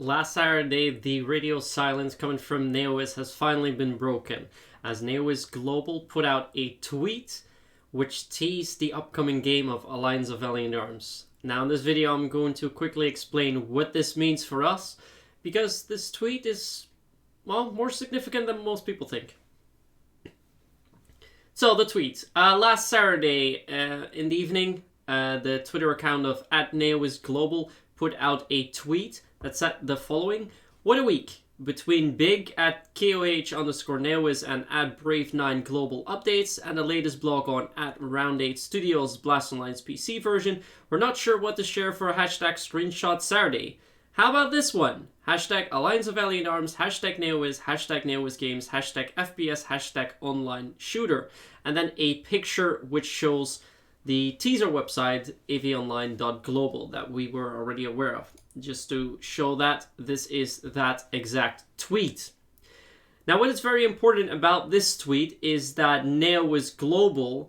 Last Saturday, the radio silence coming from Neowiz has finally been broken, as Neowiz Global put out a tweet which teased the upcoming game of Alliance of Valiant Arms. Now in this video I'm going to quickly explain what this means for us, because this tweet is, well, more significant than most people think. So the tweet. Last Saturday in the evening, the Twitter account of @NeowizGlobal put out a tweet that said the following: "What a week! Between Big @KOH_Neowiz and @Brave9 Global Updates and the latest blog on @Round8 Studios Blast Online's PC version, we're not sure what to share for a #Screenshot Saturday. How about this one? #Alliance of Valiant Arms, #Neowiz, #Neowiz Games, #FPS, #Online Shooter." And then a picture which shows the teaser website, avaonline.global, that we were already aware of, just to show that this is that exact tweet. Now, what is very important about this tweet is that Neowiz Global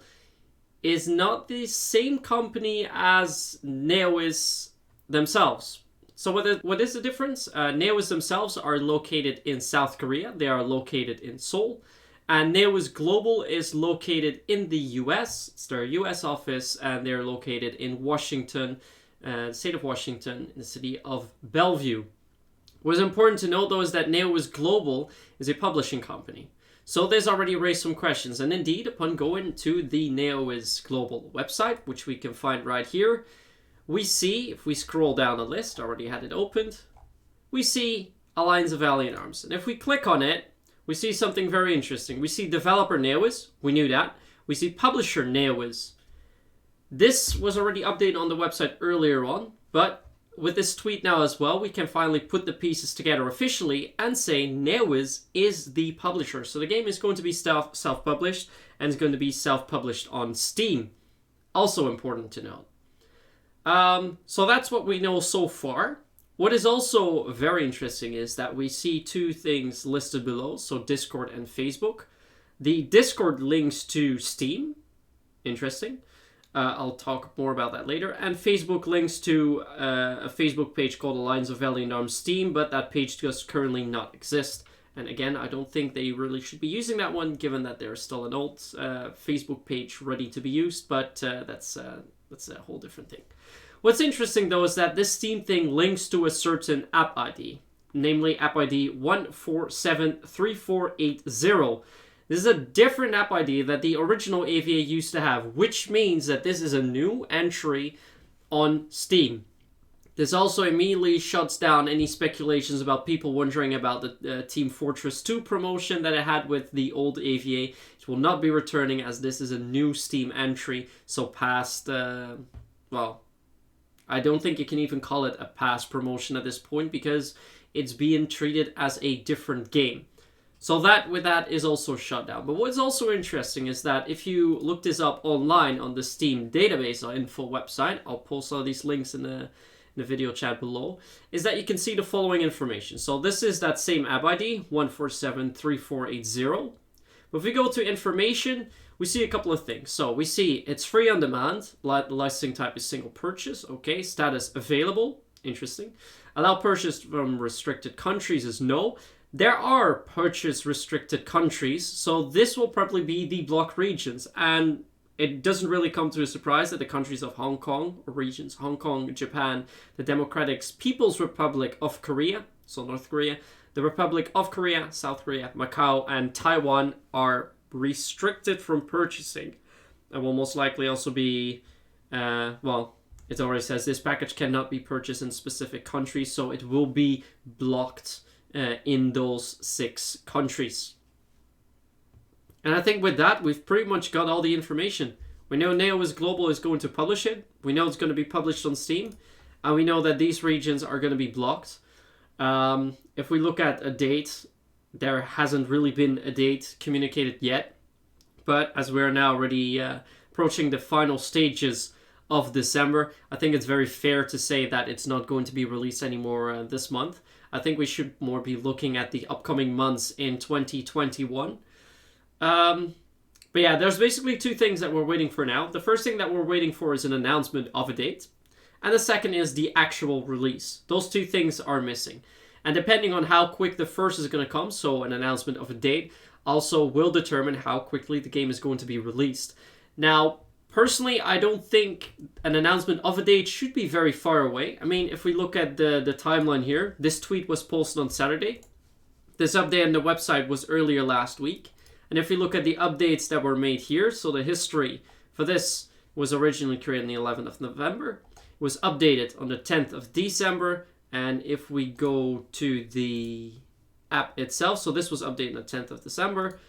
is not the same company as Neowiz themselves. So what is the difference? Neowiz themselves are located in South Korea. They are located in Seoul. And Neowiz Global is located in the US. It's their US office, and they're located in Washington, state of Washington, in the city of Bellevue. What's important to note, though, is that Neowiz Global is a publishing company. So this already raised some questions. And indeed, upon going to the Neowiz Global website, which we can find right here, we see, if we scroll down the list, I already had it opened, we see Alliance of Valiant Arms. And if we click on it, we see something very interesting. We see developer Neowiz, we knew that. We see publisher Neowiz. This was already updated on the website earlier on, but with this tweet now as well, we can finally put the pieces together officially and say Neowiz is the publisher. So the game is going to be self-published, and it's going to be self-published on Steam. Also important to note. So that's what we know so far. What is also very interesting is that we see two things listed below, so Discord and Facebook. The Discord links to Steam, interesting. I'll talk more about that later. And Facebook links to a Facebook page called Alliance of Valiant Arms Steam, but that page does currently not exist. And again, I don't think they really should be using that one, given that there's still an old Facebook page ready to be used, but that's a whole different thing. What's interesting, though, is that this Steam thing links to a certain app ID, namely app ID 1473480. This is a different app ID that the original AVA used to have, which means that this is a new entry on Steam. This also immediately shuts down any speculations about people wondering about the Team Fortress 2 promotion that it had with the old AVA. It will not be returning, as this is a new Steam entry, so past, well, I don't think you can even call it a past promotion at this point, because it's being treated as a different game. So that is also shut down. But what's also interesting is that if you look this up online on the Steam database or info website, I'll post all these links in the video chat below, is that you can see the following information. So this is that same app ID, 1473480. But if we go to information, we see a couple of things. So we see it's free on demand. The licensing type is single purchase. Okay. Status available. Interesting. Allow purchase from restricted countries is no. There are purchase restricted countries. So this will probably be the block regions. And it doesn't really come to a surprise that the countries of Hong Kong, or regions, Hong Kong, Japan, the Democratic People's Republic of Korea, so North Korea, the Republic of Korea, South Korea, Macau, and Taiwan are restricted from purchasing, and will most likely also be, well, it already says this package cannot be purchased in specific countries, so it will be blocked in those 6 countries. And I think with that, we've pretty much got all the information. We know Neowiz Global is going to publish it, we know it's going to be published on Steam, and we know that these regions are going to be blocked. If we look at a date, there hasn't really been a date communicated yet, but as we're now already approaching the final stages of December, I think it's very fair to say that it's not going to be released anymore this month. I think we should more be looking at the upcoming months in 2021. But yeah, there's basically 2 things that we're waiting for now. The first thing that we're waiting for is an announcement of a date, and the second is the actual release. Those 2 things are missing. And depending on how quick the first is going to come, so an announcement of a date, also will determine how quickly the game is going to be released. Now, personally, I don't think an announcement of a date should be very far away. I mean, if we look at the timeline here, this tweet was posted on Saturday. This update on the website was earlier last week. And if we look at the updates that were made here, so the history for this was originally created on the 11th of November, was updated on the 10th of December, and if we go to the app itself, so this was updated on the 10th of December,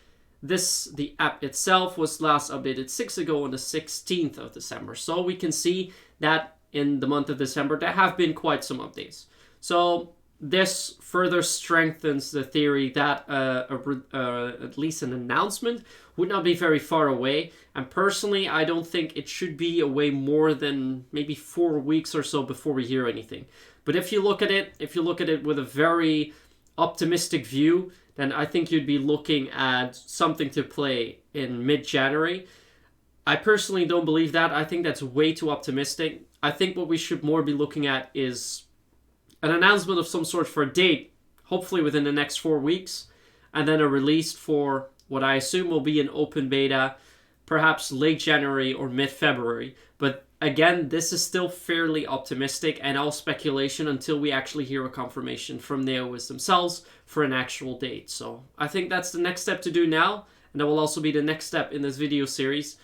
the app itself was last updated 6 ago on the 16th of December. So we can see that in the month of December there have been quite some updates. So this further strengthens the theory that at least an announcement would not be very far away. And personally, I don't think it should be away more than maybe 4 weeks or so before we hear anything. But if you look at it with a very optimistic view, then I think you'd be looking at something to play in mid-January. I personally don't believe that. I think that's way too optimistic. I think what we should more be looking at is an announcement of some sort for a date, hopefully within the next 4 weeks, and then a release for what I assume will be an open beta, perhaps late January or mid-February. But again, this is still fairly optimistic and all speculation until we actually hear a confirmation from Neowiz themselves for an actual date. So I think that's the next step to do now, and that will also be the next step in this video series.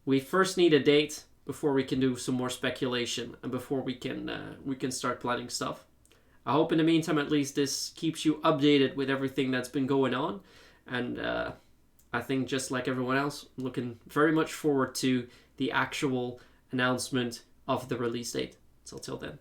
We first need a date before we can do some more speculation and before we can start planning stuff. I hope in the meantime at least this keeps you updated with everything that's been going on, and I think just like everyone else, I'm looking very much forward to the actual announcement of the release date. So till then.